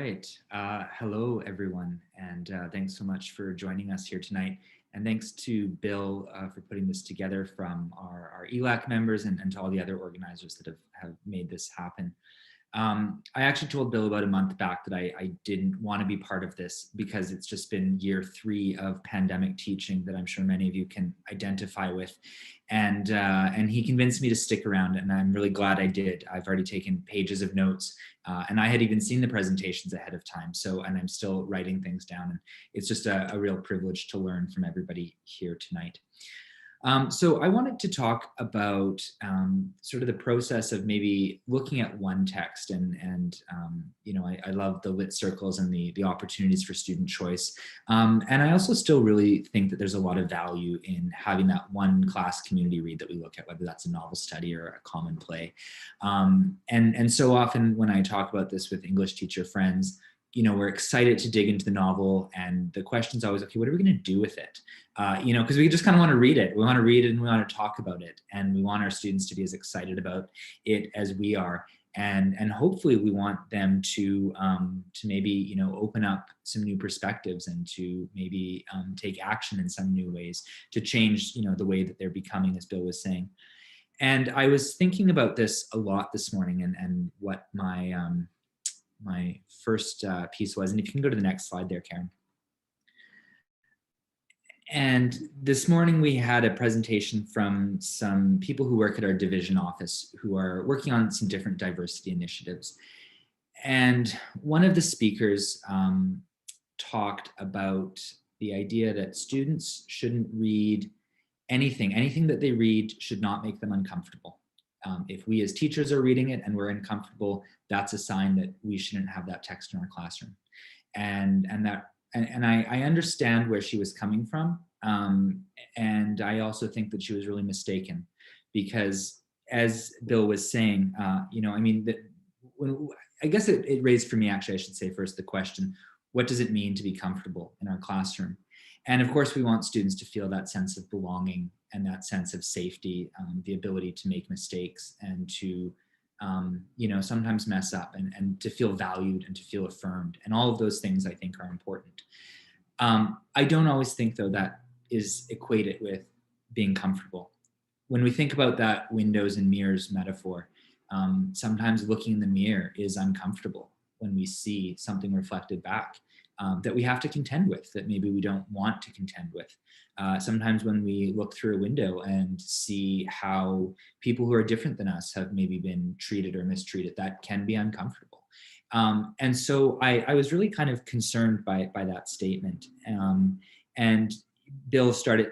right. Hello, everyone, and thanks so much for joining us here tonight. And thanks to Bill for putting this together from our ELAC members and to all the other organizers that have made this happen. I actually told Bill about a month back that I didn't want to be part of this because it's just been year 3 of pandemic teaching that I'm sure many of you can identify with. And he convinced me to stick around, and I'm really glad I did. I've already taken pages of notes, and I had even seen the presentations ahead of time. And I'm still writing things down, and it's just a real privilege to learn from everybody here tonight. So I wanted to talk about sort of the process of maybe looking at one text, and you know, I love the lit circles and the opportunities for student choice. And I also still really think that there's a lot of value in having that one class community read that we look at, whether that's a novel study or a common play. And so often when I talk about this with English teacher friends, you know, we're excited to dig into the novel, and the question's always, okay, what are we going to do with it? You know, because we just kind of want to read it. We want to read it and we want to talk about it, and we want our students to be as excited about it as we are. And hopefully we want them to maybe, you know, open up some new perspectives and to maybe take action in some new ways to change, you know, the way that they're becoming, as Bill was saying. And I was thinking about this a lot this morning, and what my first piece was. And if you can go to the next slide there, Karen. And this morning we had a presentation from some people who work at our division office who are working on some different diversity initiatives. And one of the speakers talked about the idea that students shouldn't read anything that they read should not make them uncomfortable. If we as teachers are reading it and we're uncomfortable, that's a sign that we shouldn't have that text in our classroom. And I understand where she was coming from. And I also think that she was really mistaken, because as Bill was saying, you know, I mean, I guess it raised for me, actually, I should say first, the question, what does it mean to be comfortable in our classroom? And of course, we want students to feel that sense of belonging and that sense of safety, the ability to make mistakes and to, you know, sometimes mess up, and to feel valued and to feel affirmed. And all of those things I think are important. I don't always think, though, that is equated with being comfortable. When we think about that windows and mirrors metaphor, sometimes looking in the mirror is uncomfortable when we see something reflected back. That we have to contend with, that maybe we don't want to contend with. Sometimes when we look through a window and see how people who are different than us have maybe been treated or mistreated, that can be uncomfortable. And so I was really kind of concerned by that statement. And Bill started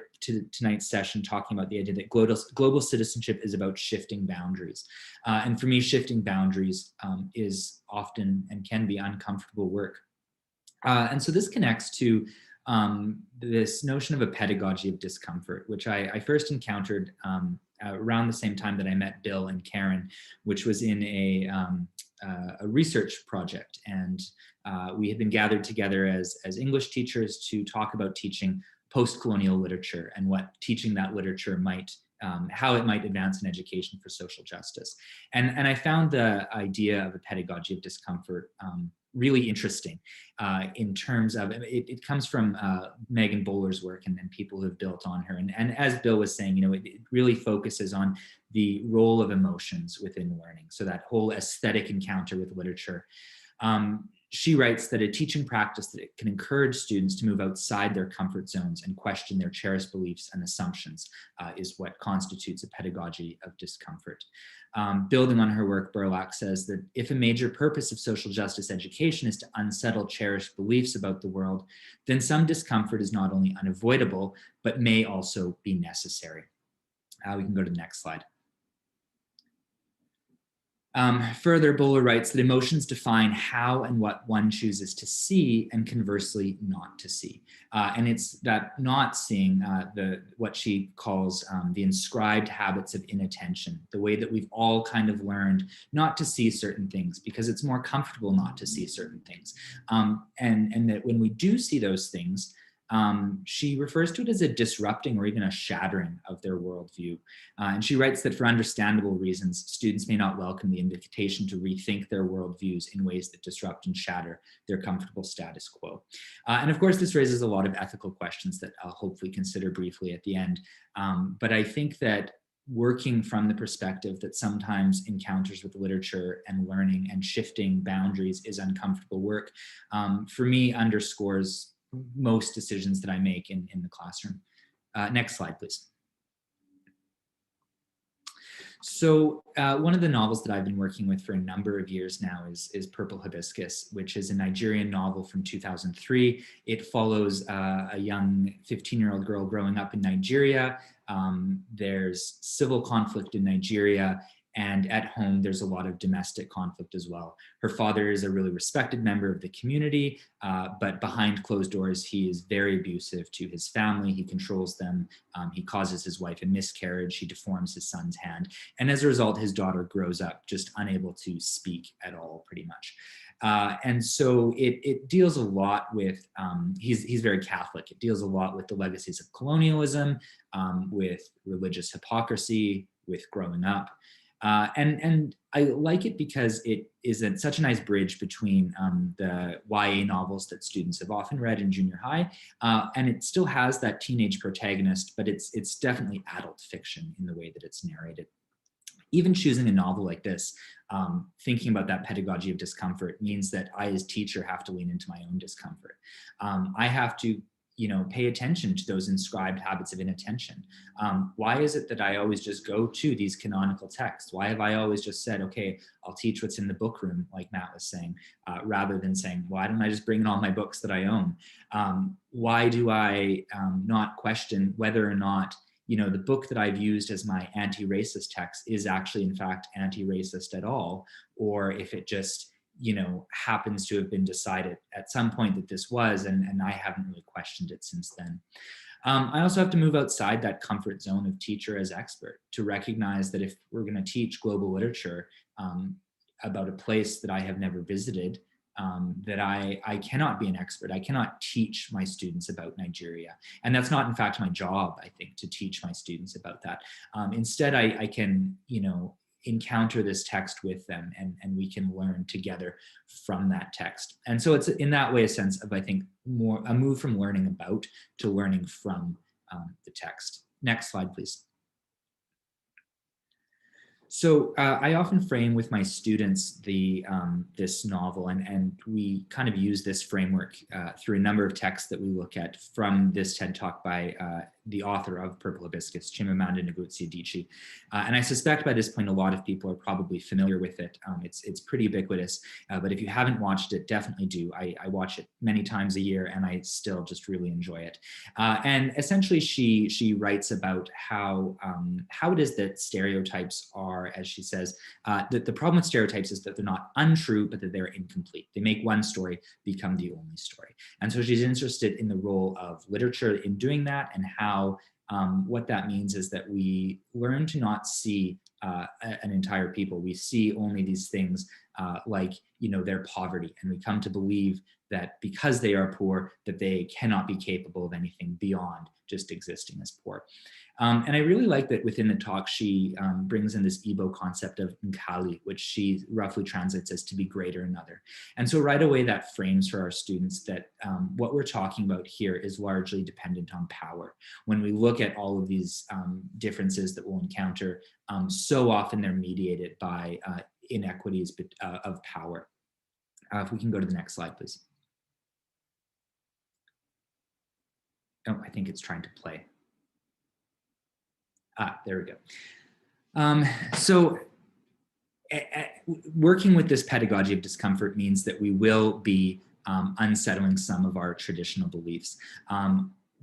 tonight's session talking about the idea that global citizenship is about shifting boundaries. And for me, shifting boundaries is often and can be uncomfortable work. And so this connects to this notion of a pedagogy of discomfort, which I first encountered around the same time that I met Bill and Karen, which was in a research project. And we had been gathered together as English teachers to talk about teaching post-colonial literature and what teaching that literature might, how it might advance in education for social justice. And I found the idea of a pedagogy of discomfort really interesting in terms of, it comes from Megan Bowler's work and people who have built on her. And as Bill was saying, you know, it really focuses on the role of emotions within learning. So that whole aesthetic encounter with literature. She writes that a teaching practice that can encourage students to move outside their comfort zones and question their cherished beliefs and assumptions is what constitutes a pedagogy of discomfort. Building on her work, Burlak says that if a major purpose of social justice education is to unsettle cherished beliefs about the world, then some discomfort is not only unavoidable, but may also be necessary. We can go to the next slide. Further, Bowler writes that emotions define how and what one chooses to see, and conversely not to see. And it's that not seeing, what she calls the inscribed habits of inattention, the way that we've all kind of learned not to see certain things because it's more comfortable not to see certain things. And that when we do see those things, she refers to it as a disrupting or even a shattering of their worldview. And she writes that for understandable reasons, students may not welcome the invitation to rethink their worldviews in ways that disrupt and shatter their comfortable status quo. And of course, this raises a lot of ethical questions that I'll hopefully consider briefly at the end. But I think that working from the perspective that sometimes encounters with literature and learning and shifting boundaries is uncomfortable work, for me underscores most decisions that I make in the classroom. Next slide, please. So one of the novels that I've been working with for a number of years now is Purple Hibiscus, which is a Nigerian novel from 2003. It follows a young 15-year-old girl growing up in Nigeria. There's civil conflict in Nigeria, and at home, there's a lot of domestic conflict as well. Her father is a really respected member of the community, but behind closed doors, he is very abusive to his family. He controls them. He causes his wife a miscarriage. He deforms his son's hand. And as a result, his daughter grows up just unable to speak at all, pretty much. And so it deals a lot with, he's very Catholic. It deals a lot with the legacies of colonialism, with religious hypocrisy, with growing up. And I like it because it is such a nice bridge between the YA novels that students have often read in junior high, and it still has that teenage protagonist, but it's definitely adult fiction in the way that it's narrated. Even choosing a novel like this, thinking about that pedagogy of discomfort means that I, as teacher, have to lean into my own discomfort. I have to pay attention to those inscribed habits of inattention. Why is it that I always just go to these canonical texts? Why have I always just said, okay, I'll teach what's in the book room, like Matt was saying, rather than saying, why don't I just bring in all my books that I own? Why do I not question whether or not the book that I've used as my anti-racist text is actually, in fact, anti-racist at all, or if it just happens to have been decided at some point that this was, and I haven't really questioned it since then. I also have to move outside that comfort zone of teacher as expert to recognize that if we're going to teach global literature about a place that I have never visited, that I cannot be an expert. I cannot teach my students about Nigeria. And that's not, in fact, my job, I think, to teach my students about that. Instead, I can, encounter this text with them, and we can learn together from that text. And so it's in that way a sense of, I think, more a move from learning about to learning from the text. Next slide, please. So I often frame with my students this novel, and we kind of use this framework through a number of texts that we look at from this TED Talk by the author of Purple Hibiscus, Chimamanda Ngozi Adichie. And I suspect by this point, a lot of people are probably familiar with it. It's pretty ubiquitous, but if you haven't watched it, definitely do. I watch it many times a year, and I still just really enjoy it. And essentially, she writes about how it is that stereotypes are, as she says, that the problem with stereotypes is that they're not untrue, but that they're incomplete. They make one story become the only story. And so she's interested in the role of literature in doing that, and how what that means is that we learn to not see an entire people. We see only these things like their poverty, and we come to believe that because they are poor, that they cannot be capable of anything beyond just existing as poor. And I really like that within the talk, she brings in this Igbo concept of Nkali, which she roughly translates as to be greater another. And so right away that frames for our students that what we're talking about here is largely dependent on power. When we look at all of these differences that we'll encounter, so often they're mediated by inequities of power. If we can go to the next slide, please. Oh, I think it's trying to play. There we go. So working with this pedagogy of discomfort means that we will be unsettling some of our traditional beliefs.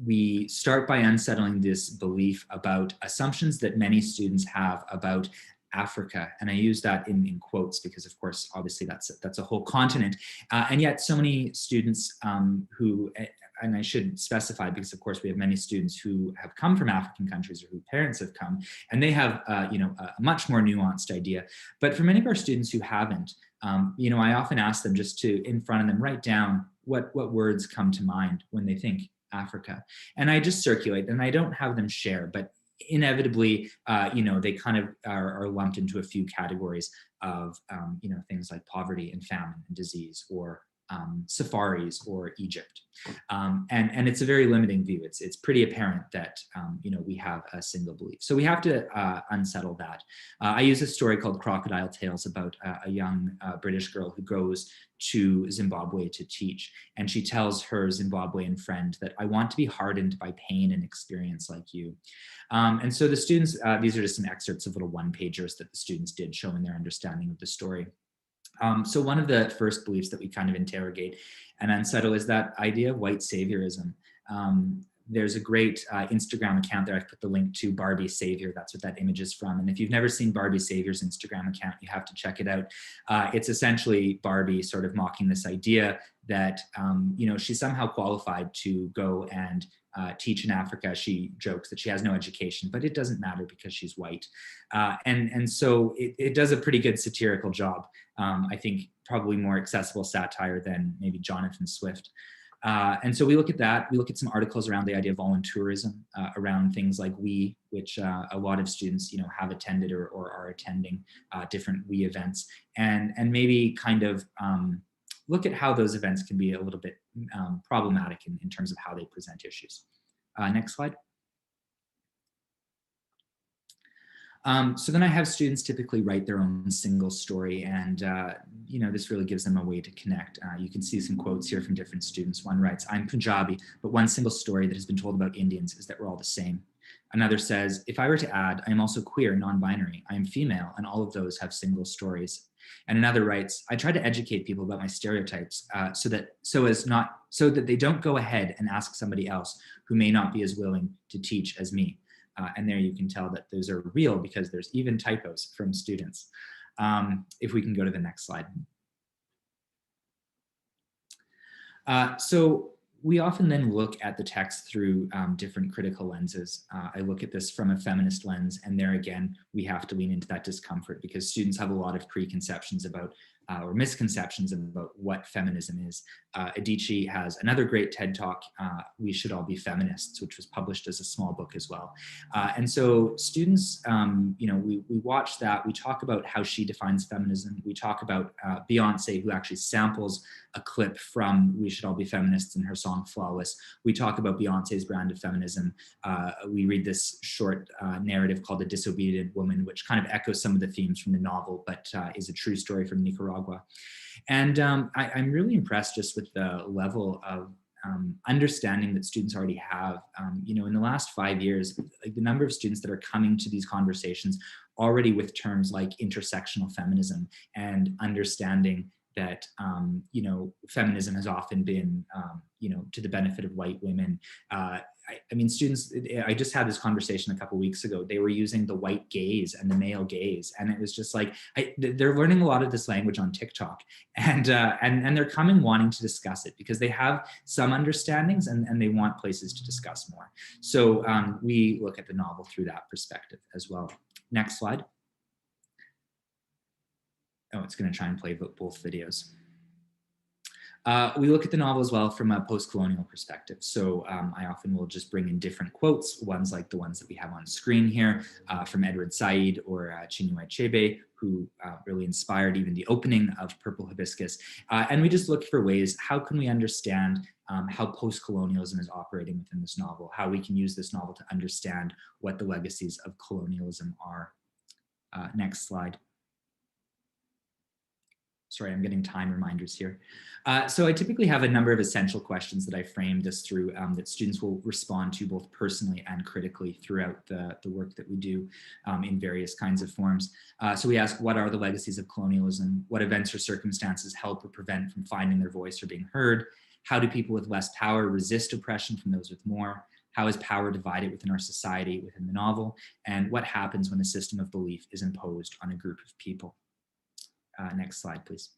We start by unsettling this belief about assumptions that many students have about Africa, and I use that in quotes because, of course, obviously that's a whole continent, and yet so many students who, and I should specify because, of course, we have many students who have come from African countries or whose parents have come, and they have a much more nuanced idea. But for many of our students who haven't, I often ask them just to, in front of them, write down what words come to mind when they think Africa. And I just circulate, and I don't have them share, but inevitably, they kind of are lumped into a few categories of, things like poverty and famine and disease, or safaris, or Egypt. And it's a very limiting view. It's pretty apparent that, we have a single belief. So we have to unsettle that. I use a story called Crocodile Tales about a young British girl who goes to Zimbabwe to teach. And she tells her Zimbabwean friend that, I want to be hardened by pain and experience like you. And so the students, these are just some excerpts of little one-pagers that the students did, showing their understanding of the story. So one of the first beliefs that we kind of interrogate and unsettle is that idea of white saviorism. There's a great Instagram account there. I've put the link to Barbie Savior. That's what that image is from. And if you've never seen Barbie Savior's Instagram account, you have to check it out. It's essentially Barbie sort of mocking this idea that, she's somehow qualified to go and teach in Africa. She jokes that she has no education, but it doesn't matter because she's white. And so it does a pretty good satirical job. I think probably more accessible satire than maybe Jonathan Swift. And so we look at that. We look at some articles around the idea of voluntourism, around things like WE, which a lot of students, have attended or are attending different WE events, and maybe kind of look at how those events can be a little bit problematic in terms of how they present issues. Next slide. So then I have students typically write their own single story, and this really gives them a way to connect. You can see some quotes here from different students. One writes, I'm Punjabi, but one single story that has been told about Indians is that we're all the same. Another says, if I were to add, I am also queer, non-binary, I am female, and all of those have single stories. And another writes, I try to educate people about my stereotypes so that they don't go ahead and ask somebody else who may not be as willing to teach as me. And there you can tell that those are real because there's even typos from students. If we can go to the next slide. So we often then look at the text through different critical lenses. I look at this from a feminist lens, and there again, we have to lean into that discomfort because students have a lot of preconceptions about or misconceptions about what feminism is. Adichie has another great TED Talk, We Should All Be Feminists, which was published as a small book as well. And so students, we watch that, we talk about how she defines feminism, we talk about Beyonce, who actually samples a clip from We Should All Be Feminists in her song Flawless. We talk about Beyonce's brand of feminism. We read this short narrative called The Disobedient Woman, which kind of echoes some of the themes from the novel, but is a true story from Nicaragua. And I'm really impressed just with the level of understanding that students already have. In the last 5 years, like the number of students that are coming to these conversations already with terms like intersectional feminism and understanding that, feminism has often been, to the benefit of white women. Students, I just had this conversation a couple of weeks ago. They were using the white gaze and the male gaze. And it was just like, they're learning a lot of this language on TikTok, and they're coming wanting to discuss it because they have some understandings and they want places to discuss more. So we look at the novel through that perspective as well. Next slide. Oh, it's going to try and play both videos. We look at the novel as well from a post-colonial perspective. So I often will just bring in different quotes, ones like the ones that we have on screen here from Edward Said or Chinua Achebe, who really inspired even the opening of Purple Hibiscus. And we just look for ways, how can we understand how post-colonialism is operating within this novel, how we can use this novel to understand what the legacies of colonialism are. Next slide. Sorry, I'm getting time reminders here. So I typically have a number of essential questions that I frame this through that students will respond to both personally and critically throughout the work that we do in various kinds of forms. So we ask, what are the legacies of colonialism? What events or circumstances help or prevent from finding their voice or being heard? How do people with less power resist oppression from those with more? How is power divided within our society within the novel? And what happens when a system of belief is imposed on a group of people? Next slide, please.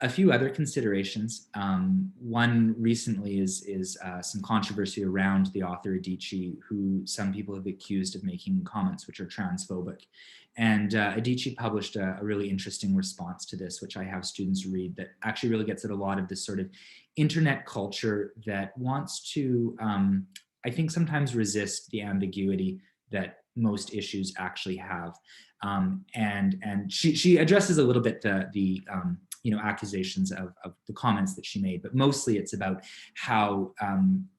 A few other considerations. One recently is some controversy around the author Adichie, who some people have accused of making comments which are transphobic. And Adichie published a really interesting response to this, which I have students read, that actually really gets at a lot of this sort of internet culture that wants to, I think, sometimes resist the ambiguity that most issues actually have. And she addresses a little bit the accusations of the comments that she made, but mostly it's about how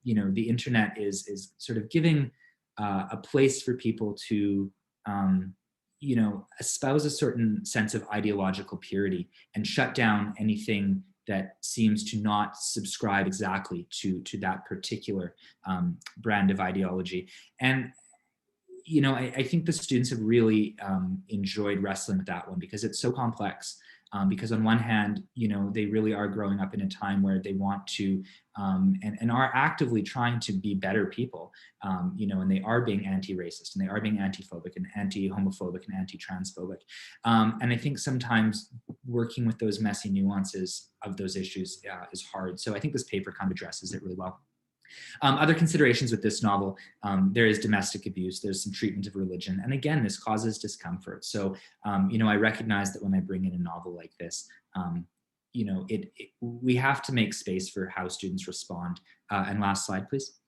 the internet is sort of giving a place for people to espouse a certain sense of ideological purity and shut down anything that seems to not subscribe exactly to that particular brand of ideology. And I think the students have really enjoyed wrestling with that one because it's so complex. Because on one hand, they really are growing up in a time where they want to and are actively trying to be better people, and they are being anti-racist and they are being anti-phobic and anti-homophobic and anti-transphobic. And I think sometimes working with those messy nuances of those issues is hard. So I think this paper kind of addresses it really well. Other considerations with this novel, there is domestic abuse, there's some treatment of religion, and again, this causes discomfort. So, I recognize that when I bring in a novel like this, we have to make space for how students respond. And last slide, please.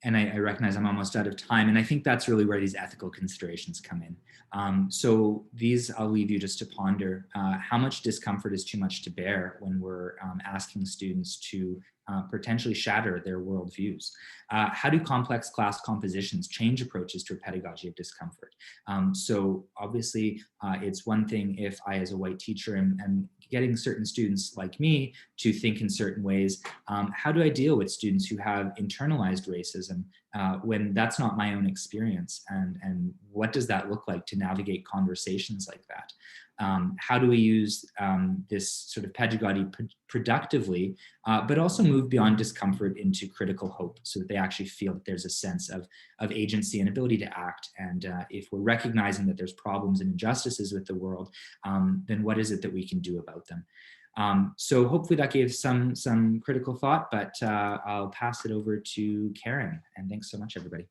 And I recognize I'm almost out of time, and I think that's really where these ethical considerations come in. So these I'll leave you just to ponder. How much discomfort is too much to bear when we're asking students to potentially shatter their worldviews? How do complex class compositions change approaches to a pedagogy of discomfort? So obviously, it's one thing if I, as a white teacher, am getting certain students like me to think in certain ways. How do I deal with students who have internalized racism when that's not my own experience? And what does that look like to navigate conversations like that? How do we use this sort of pedagogy productively, but also move beyond discomfort into critical hope so that they actually feel that there's a sense of agency and ability to act? And if we're recognizing that there's problems and injustices with the world, then what is it that we can do about them? So hopefully that gave some critical thought, but I'll pass it over to Karen. And thanks so much, everybody.